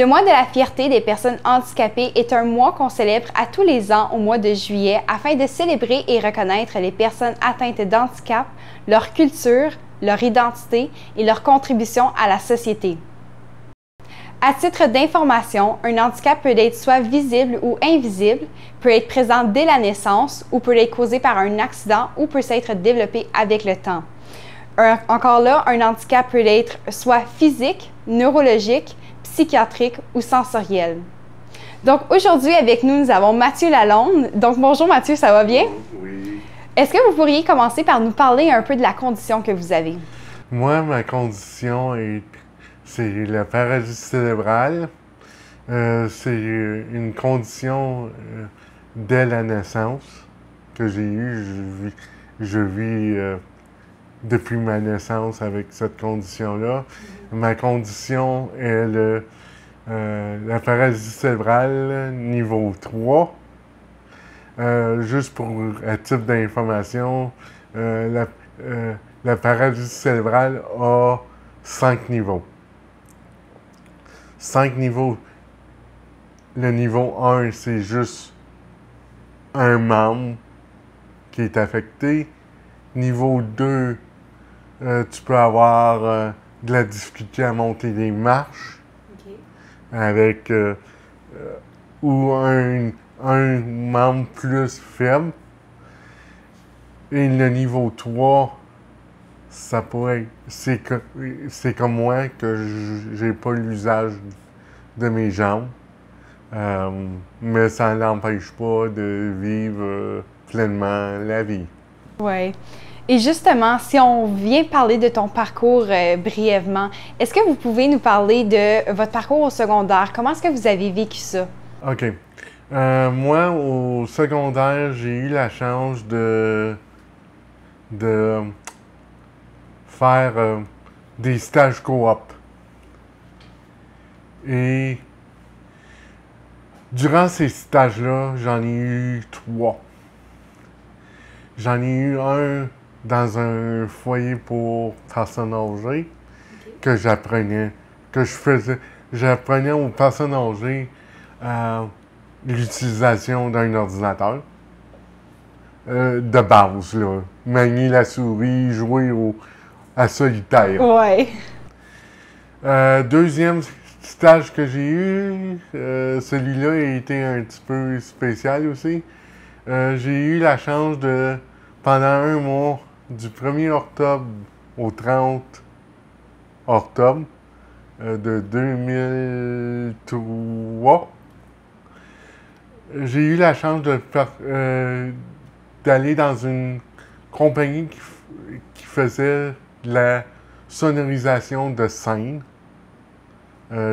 Le mois de la fierté des personnes handicapées est un mois qu'on célèbre à tous les ans au mois de juillet afin de célébrer et reconnaître les personnes atteintes d'handicap, leur culture, leur identité et leur contribution à la société. À titre d'information, un handicap peut être soit visible ou invisible, peut être présent dès la naissance ou peut être causé par un accident ou peut s'être développé avec le temps. Encore là, un handicap peut être soit physique, neurologique, psychiatrique ou sensoriel. Donc aujourd'hui, avec nous, nous avons Mathieu Lalonde. Donc bonjour Mathieu, ça va bien? Oui. Est-ce que vous pourriez commencer par nous parler un peu de la condition que vous avez? Moi, ma condition c'est la paralysie cérébrale. C'est une condition dès la naissance que j'ai eue. Je vis depuis ma naissance avec cette condition-là. Ma condition est la paralysie cérébrale niveau 3. Juste à titre d'information, la paralysie cérébrale a 5 niveaux. 5 niveaux. Le niveau 1, c'est juste un membre qui est affecté. Niveau 2, tu peux avoir de la difficulté à monter des marches. Okay. Avec ou un membre plus faible. Et le niveau 3, ça pourrait être, c'est comme moi que j'ai pas l'usage de mes jambes. Mais ça n'empêche pas de vivre pleinement la vie. Oui. Et justement, si on vient parler de ton parcours brièvement, est-ce que vous pouvez nous parler de votre parcours au secondaire? Comment est-ce que vous avez vécu ça? OK. Moi, au secondaire, j'ai eu la chance de faire des stages coop. Et durant ces stages-là, j'en ai eu 3. J'en ai eu un dans un foyer pour personnes âgées que j'apprenais aux personnes âgées l'utilisation d'un ordinateur de base, là. Manier la souris, jouer à solitaire. Ouais. Deuxième stage que j'ai eu, celui-là a été un petit peu spécial aussi. J'ai eu la chance de, pendant un mois, du 1er octobre au 30 octobre de 2003, j'ai eu la chance d'aller dans une compagnie qui faisait de la sonorisation de scène.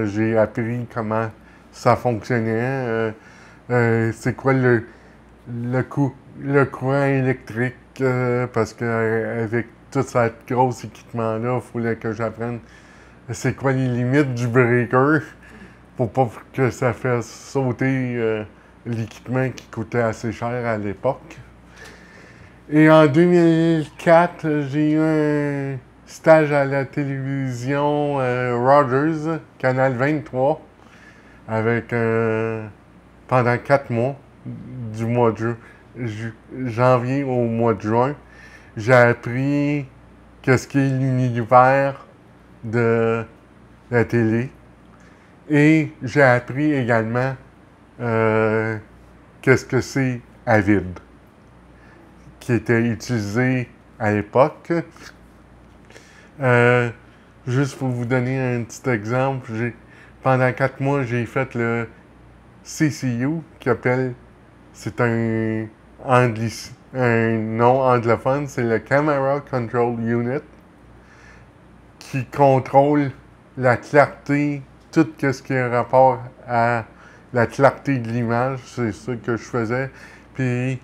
J'ai appris comment ça fonctionnait, c'est quoi le courant électrique, parce qu'avec tout cet gros équipement-là, il fallait que j'apprenne c'est quoi les limites du breaker pour pas que ça fasse sauter l'équipement qui coûtait assez cher à l'époque. Et en 2004, j'ai eu un stage à la télévision Rogers, Canal 23, avec pendant 4 mois, du mois de janvier au mois de juin. J'ai appris qu'est-ce qu'est l'univers de la télé et j'ai appris également qu'est-ce que c'est Avid, qui était utilisé à l'époque. Juste pour vous donner un petit exemple, pendant 4 mois, j'ai fait le CCU, c'est un nom anglophone, c'est le Camera Control Unit, qui contrôle la clarté, tout ce qui a rapport à la clarté de l'image, c'est ça que je faisais. Puis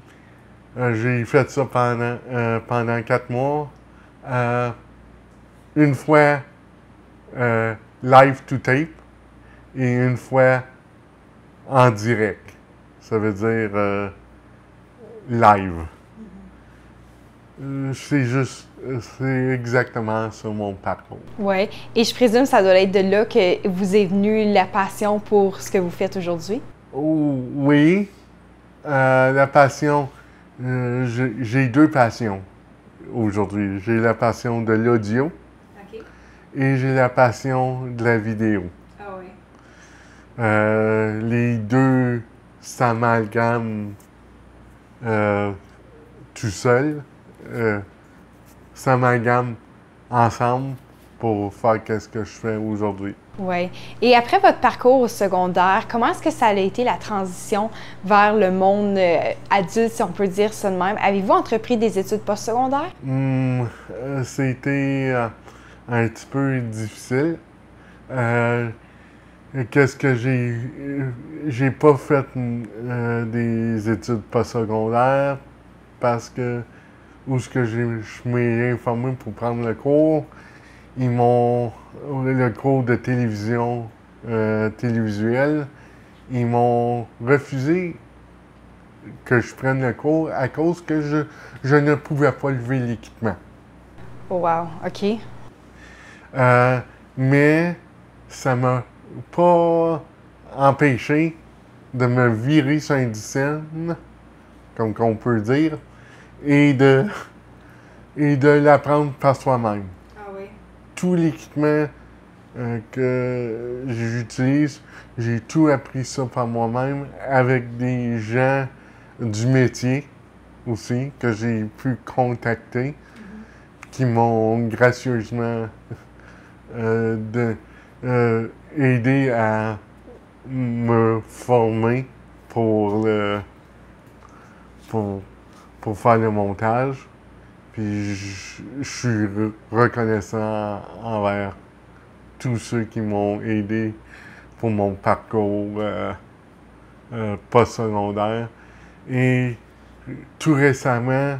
j'ai fait ça pendant 4 mois. Une fois live to tape et une fois en direct. Ça veut dire live. C'est juste c'est exactement ça mon parcours. Oui. Et je présume que ça doit être de là que vous est venue la passion pour ce que vous faites aujourd'hui? Oh, oui, la passion, j'ai deux passions aujourd'hui. J'ai la passion de l'audio OK. et j'ai la passion de la vidéo. Ah oui. Les deux s'amalgament tout seul, s'amalgament ensemble pour faire ce que je fais aujourd'hui. Oui. Et après votre parcours au secondaire, comment est-ce que ça a été la transition vers le monde adulte, si on peut dire ça de même? Avez-vous entrepris des études postsecondaires? C'était un petit peu difficile. Qu'est-ce que j'ai pas fait des études postsecondaires parce que où ce que je m'ai informé pour prendre le cours, le cours de télévision télévisuelle, ils m'ont refusé que je prenne le cours à cause que je ne pouvais pas lever l'équipement. Oh, wow, OK. Mais ça m'a pas empêché de me virer sur un scène, comme qu'on peut dire, et de l'apprendre par soi-même. Ah oui. Tout l'équipement que j'utilise, j'ai tout appris ça par moi-même avec des gens du métier aussi que j'ai pu contacter, qui m'ont gracieusement aidé à me former pour faire le montage. Puis je suis reconnaissant envers tous ceux qui m'ont aidé pour mon parcours postsecondaire. Et tout récemment,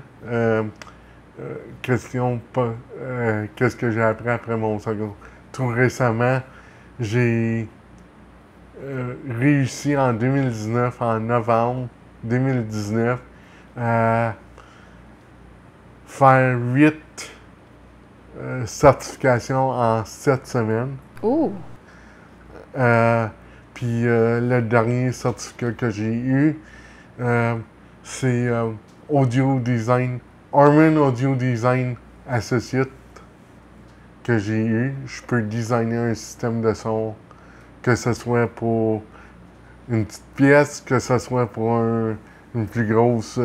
qu'est-ce que j'ai appris après mon secondaire? Tout récemment, j'ai réussi en 2019, en novembre 2019, à faire 8 certifications en 7 semaines. Ouh! Puis le dernier certificat que j'ai eu, c'est Audio Design, Harman Audio Design Associate que j'ai eu. Je peux designer un système de son, que ce soit pour une petite pièce, que ce soit pour une plus grosse,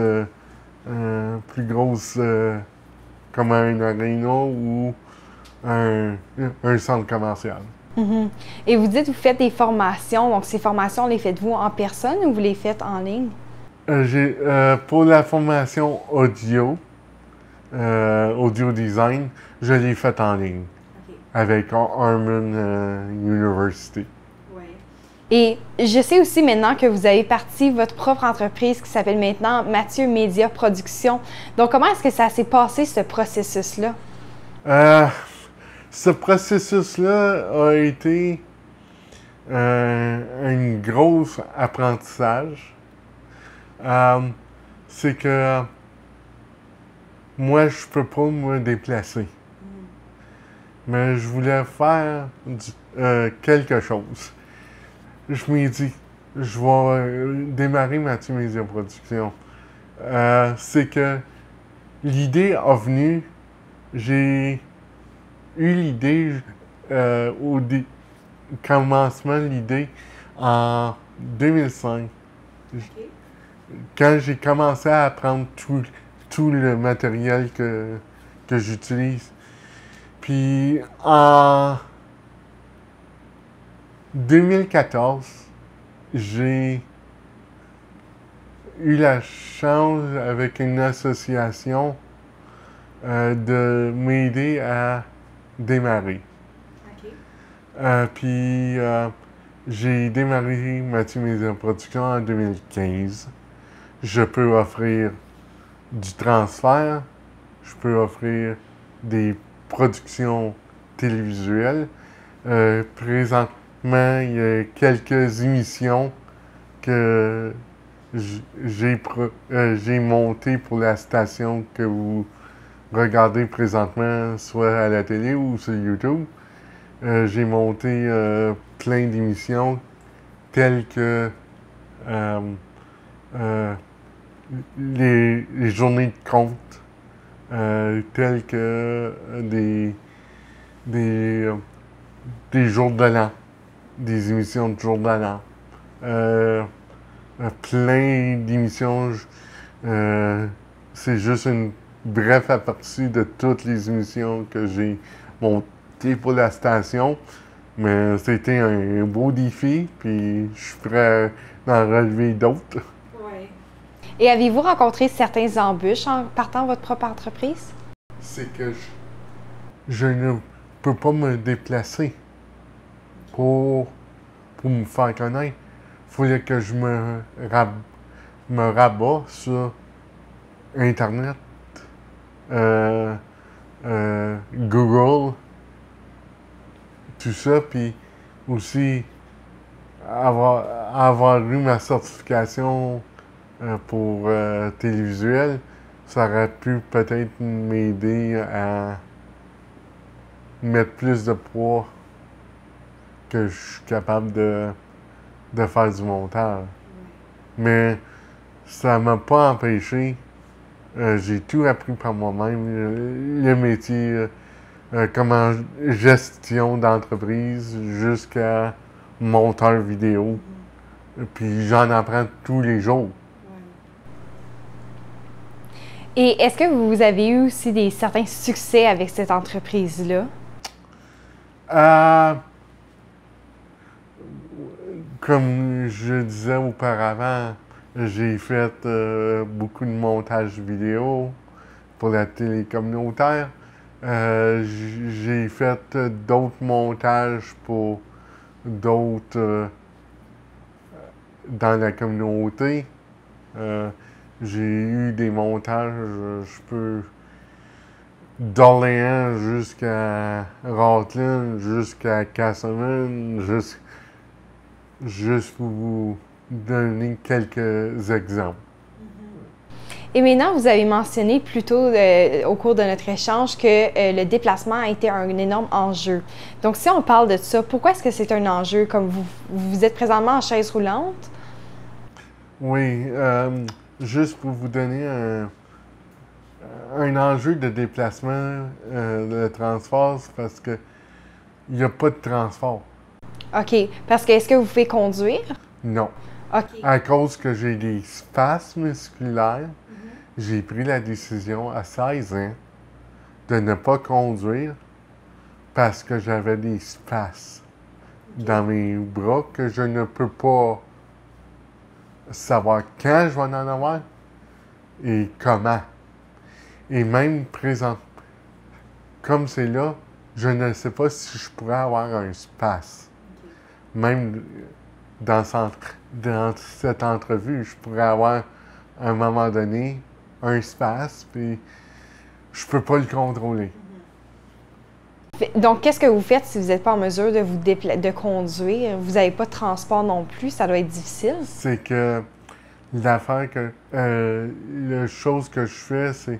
comme un aréna ou un centre commercial. Mhm. Et vous dites que vous faites des formations, donc ces formations, les faites-vous en personne ou vous les faites en ligne? Pour la formation audio design, je l'ai faite en ligne avec Harman University. Et je sais aussi maintenant que vous avez parti votre propre entreprise qui s'appelle maintenant Mathieu Média Production. Donc, comment est-ce que ça s'est passé, ce processus-là? Ce processus-là a été un gros apprentissage. C'est que moi, je peux pas me déplacer. Mais je voulais faire quelque chose. Je m'ai dit, je vais démarrer Mathieu Média Production. C'est que l'idée a venu, j'ai eu l'idée au commencement de l'idée en 2005. Quand j'ai commencé à apprendre tout le matériel que j'utilise. Puis en 2014, j'ai eu la chance avec une association de m'aider à démarrer. Puis j'ai démarré Mathieu Média Production en 2015. Je peux offrir du transfert, je peux offrir des productions télévisuelles. Présentement, il y a quelques émissions que j'ai montées pour la station que vous regarder présentement, soit à la télé ou sur YouTube. J'ai monté plein d'émissions telles que les journées de compte, telles que des, euh, des jours de l'an, des émissions de jours de l'an. Plein d'émissions. C'est juste une bref aperçu de toutes les émissions que j'ai montées pour la station. Mais c'était un beau défi, puis je suis prêt d'en relever d'autres. Ouais. Et avez-vous rencontré certains embûches en partant votre propre entreprise? C'est que je ne peux pas me déplacer pour me faire connaître. Il fallait que je me rabats sur Internet, Google, tout ça, puis aussi avoir eu ma certification pour télévisuel, ça aurait pu peut-être m'aider à mettre plus de poids que je suis capable de faire du montage. Mais ça m'a pas empêché. J'ai tout appris par moi-même. Le métier, comment gestion d'entreprise jusqu'à monteur vidéo. Puis j'en apprends tous les jours. Et est-ce que vous avez eu aussi certains succès avec cette entreprise-là? Comme je disais auparavant, j'ai fait beaucoup de montage vidéo pour la télé communautaire. J'ai fait d'autres montages pour d'autres dans la communauté. J'ai eu des montages, je peux, d'Orléans jusqu'à Rocklin, jusqu'à Castlemaine, juste pour vous donner quelques exemples. Et maintenant, vous avez mentionné plus tôt au cours de notre échange que le déplacement a été un énorme enjeu. Donc, si on parle de ça, pourquoi est-ce que c'est un enjeu? Comme vous êtes présentement en chaise roulante? Oui, juste pour vous donner un enjeu de déplacement, de transport, c'est parce que il n'y a pas de transport. OK. Parce que est-ce que vous pouvez conduire? Non. OK. À cause que j'ai des spasmes musculaires, j'ai pris la décision à 16 ans de ne pas conduire parce que j'avais des spasmes dans mes bras que je ne peux pas savoir quand je vais en avoir et comment. Et même présent, comme c'est là, je ne sais pas si je pourrais avoir un spasme. Même dans cette entrevue, je pourrais avoir, à un moment donné, un spasme, puis je peux pas le contrôler. Donc, qu'est-ce que vous faites si vous n'êtes pas en mesure de conduire? Vous n'avez pas de transport non plus, ça doit être difficile. C'est que l'affaire que... la chose que je fais, c'est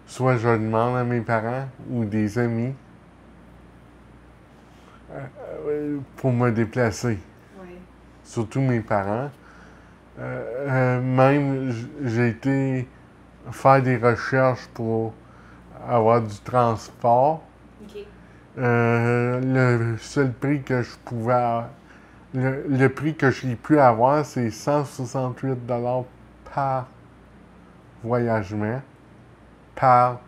soit je demande à mes parents ou des amis pour me déplacer. Oui. Surtout mes parents. Même, j'ai été faire des recherches pour avoir du transport. OK. Le seul prix que je pouvais... Le prix que j'ai pu avoir, c'est 168 $ par voyagement, par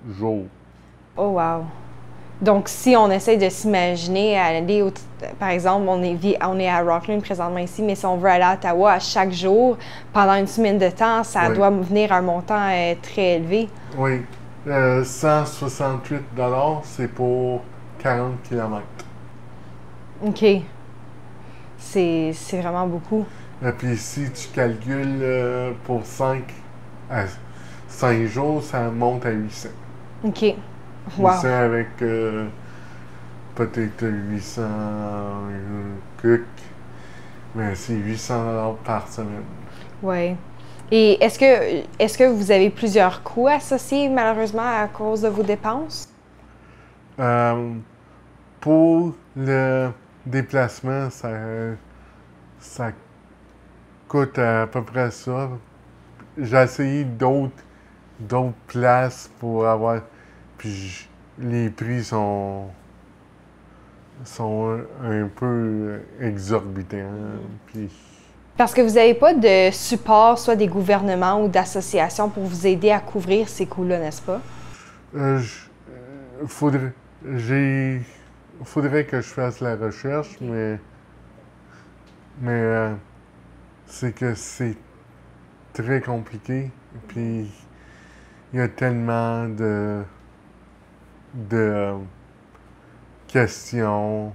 jour. Oh, wow! Donc, si on essaie de s'imaginer aller, par exemple, on est à Rocklin présentement ici, mais si on veut aller à Ottawa à chaque jour, pendant une semaine de temps, ça doit venir à un montant très élevé. Oui. 168 $, c'est pour 40 km. OK. C'est vraiment beaucoup. Et puis si tu calcules pour 5 jours, ça monte à 800. OK. Wow. 800 avec peut-être 800 cucs, mais c'est 800 $ par semaine. Oui. Et est-ce que vous avez plusieurs coûts associés malheureusement à cause de vos dépenses? Pour le déplacement, ça coûte à peu près ça. J'ai essayé d'autres places pour avoir. Puis les prix sont un peu exorbitants. Puis Parce que vous n'avez pas de support, soit des gouvernements ou d'associations pour vous aider à couvrir ces coûts-là, n'est-ce pas? euh, j- faudrait, faudrait que je fasse la recherche, mais c'est que c'est très compliqué. Puis il y a tellement de questions.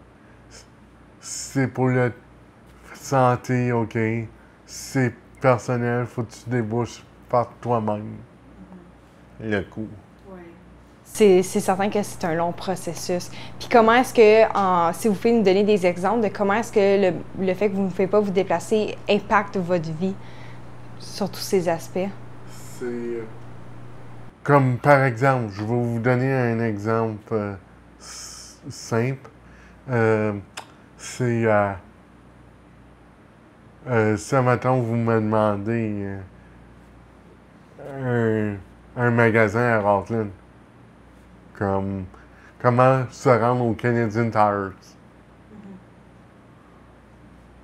C'est pour la santé, OK. C'est personnel, faut que tu débouches par toi-même le coût. C'est certain que c'est un long processus. Puis comment est-ce que, si vous pouvez nous donner des exemples de comment est-ce que le fait que vous ne pouvez pas vous déplacer impacte votre vie sur tous ces aspects? C'est comme par exemple, je vais vous donner un exemple simple. Euh, c'est si maintenant vous me demandez un magasin à Rockland, comme comment se rendre au Canadian Tires.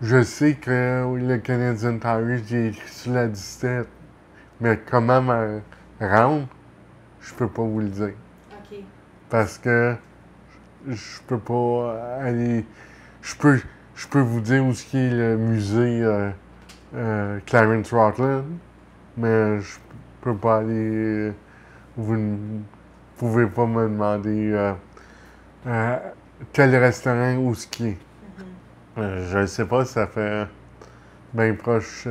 Je sais que le Canadian Tire, j'ai écrit sur la 17, mais comment me rendre, je peux pas vous le dire. OK. Parce que je peux pas aller. Je peux, je peux vous dire où est-ce qui est le musée Clarence Rockland, mais je peux pas aller. Vous ne pouvez pas me demander quel restaurant où ce qui est. Je ne sais pas, ça fait bien proche,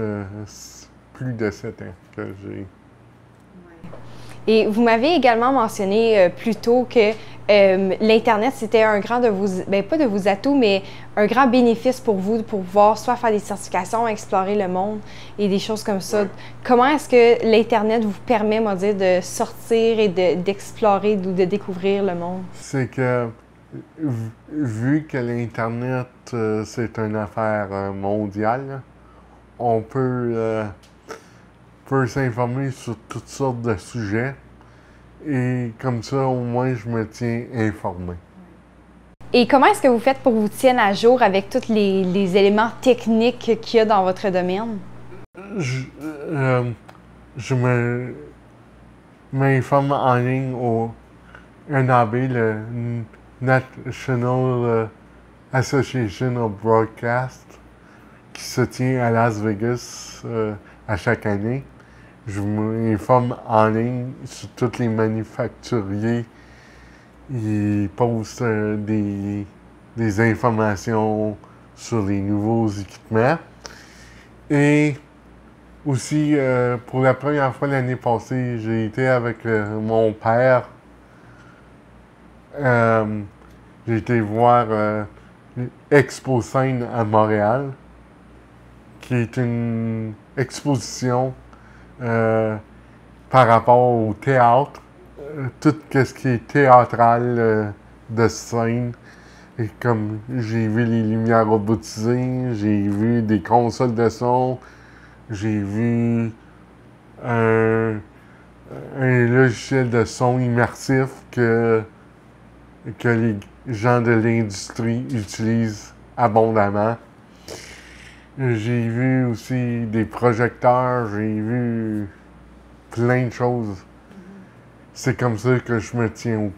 plus de 7 ans que j'ai. Et vous m'avez également mentionné plus tôt que l'Internet, c'était un grand de vos, ben, pas de vos atouts, mais un grand bénéfice pour vous pour pouvoir soit faire des certifications, explorer le monde et des choses comme ça. Comment est-ce que l'Internet vous permet, on va dire, de sortir et d'explorer ou de découvrir le monde? C'est que, vu que l'Internet, c'est une affaire mondiale, là, on peut s'informer sur toutes sortes de sujets. Et comme ça, au moins, je me tiens informé. Et comment est-ce que vous faites pour vous tenir à jour avec tous les éléments techniques qu'il y a dans votre domaine? Je, je m'informe en ligne au NAB, le National Association of Broadcast, qui se tient à Las Vegas à chaque année. Je m'informe en ligne sur tous les manufacturiers. Ils postent des informations sur les nouveaux équipements. Et aussi, pour la première fois l'année passée, j'ai été avec mon père. J'ai été voir Expo Scène à Montréal, qui est une exposition par rapport au théâtre, tout ce qui est théâtral de scène. Et comme j'ai vu les lumières robotisées, j'ai vu des consoles de son, j'ai vu un logiciel de son immersif que les gens de l'industrie utilisent abondamment. J'ai vu aussi des projecteurs, j'ai vu plein de choses. C'est comme ça que je me tiens au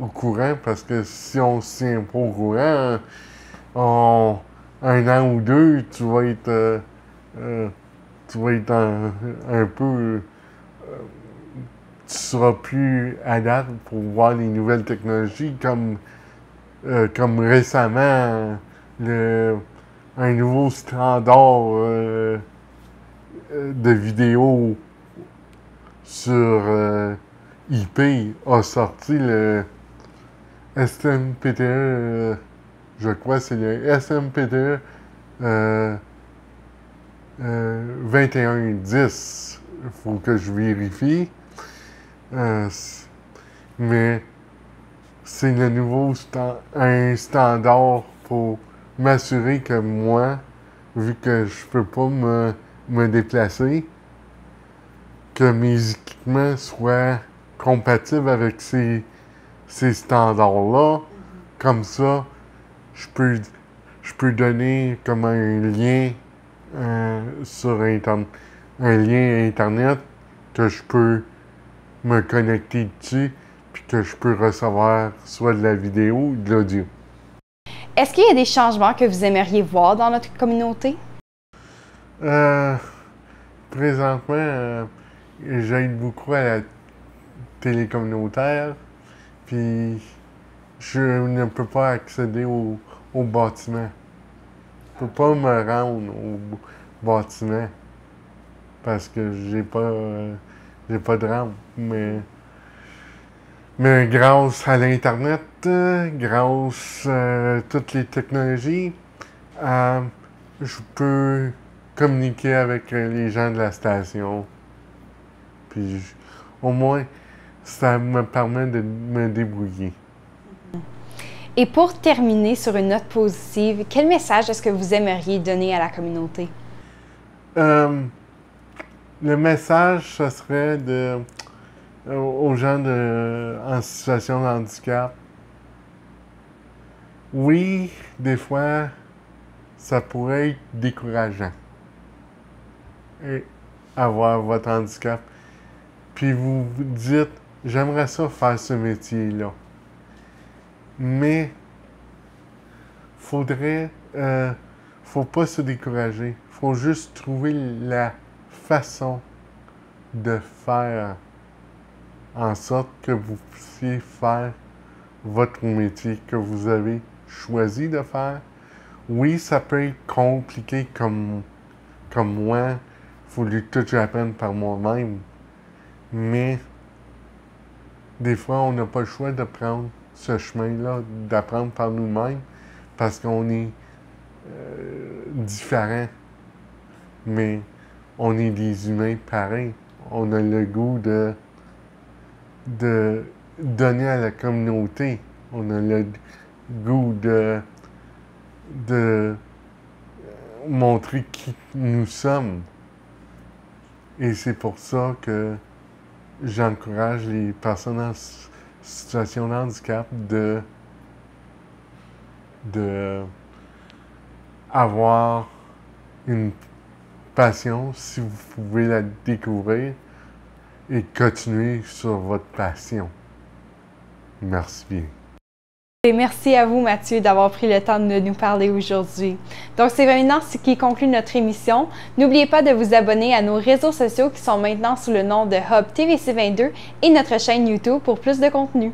courant, parce que si on se tient pas au courant, en un an ou deux, tu vas être un peu. Tu seras plus adapté pour voir les nouvelles technologies, comme récemment, un nouveau standard de vidéo sur IP a sorti, le SMPTE, je crois que c'est le SMPTE 2110. faut que je vérifie. Mais c'est le nouveau un standard pour m'assurer que moi, vu que je peux pas me déplacer, que mes équipements soient compatibles avec ces standards-là. Comme ça, je peux donner comme un lien sur Internet, un lien Internet que je peux me connecter dessus, puis que je peux recevoir soit de la vidéo ou de l'audio. Est-ce qu'il y a des changements que vous aimeriez voir dans notre communauté? Présentement, j'aide beaucoup à la télé communautaire, puis je ne peux pas accéder au bâtiment. Je peux pas me rendre au bâtiment parce que j'ai pas de rampe. Mais grâce à l'Internet, grâce à toutes les technologies, je peux communiquer avec les gens de la station. Puis au moins, ça me permet de me débrouiller. Et pour terminer sur une note positive, quel message est-ce que vous aimeriez donner à la communauté? Le message, ce serait aux gens en situation de handicap. Oui, des fois, ça pourrait être décourageant. Et avoir votre handicap. Puis vous vous dites, j'aimerais ça faire ce métier-là. Mais faut pas se décourager. Faut juste trouver la façon de faire en sorte que vous puissiez faire votre métier que vous avez choisi de faire. Oui, ça peut être compliqué comme moi. Il faut que tout j'apprenne par moi-même. Mais des fois, on n'a pas le choix de prendre ce chemin-là, d'apprendre par nous-mêmes, parce qu'on est différents. Mais on est des humains pareils. On a le goût de donner à la communauté. On a le goût de montrer qui nous sommes. Et c'est pour ça que j'encourage les personnes en situation de handicap de avoir une passion si vous pouvez la découvrir et continuer sur votre passion. Merci bien. Et merci à vous, Mathieu, d'avoir pris le temps de nous parler aujourd'hui. Donc, c'est maintenant ce qui conclut notre émission. N'oubliez pas de vous abonner à nos réseaux sociaux qui sont maintenant sous le nom de Hub TVC22 et notre chaîne YouTube pour plus de contenu.